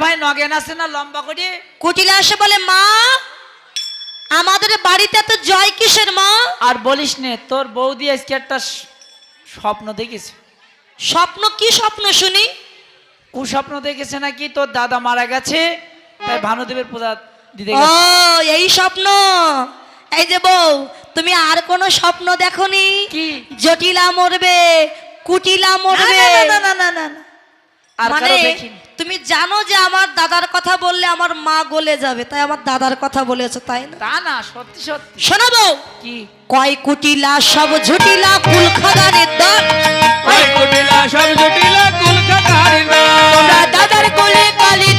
ভাই নগেন আছে না লম্বা করে কুটিলা এসে বলে মা আমাদের বাড়িতে তো জয় কিসের মা? আর বলিস নে তোর বৌদি আজকে একটা স্বপ্ন দেখেছে। স্বপ্ন? কি স্বপ্ন শুনি? কুস্বপ্ন দেখেছে নাকি তোর দাদা মারা গেছে তাই ভানুদেবের পূজা দিতে ও এই স্বপ্ন। এই যে বউ তুমি আর কোন স্বপ্ন দেখোনি? কি? জটিলা মরবে, কুটিলা মরবে। না না না না আর মানে কারো দেখিনি। তুমি জানো যে আমার দাদার কথা বললে আমার মা গলে যাবে, তাই আমার দাদার কথা বলেছো, তাই না? তা না সত্যি সত্যি। শোনো বউ, কি? কয় কুটিলা সব ঝুটিলা কুলখাদারের দর, কয় কুটিলা সব জটিলা কুলখাতারি না। তোমরা দাদার কোলে কালী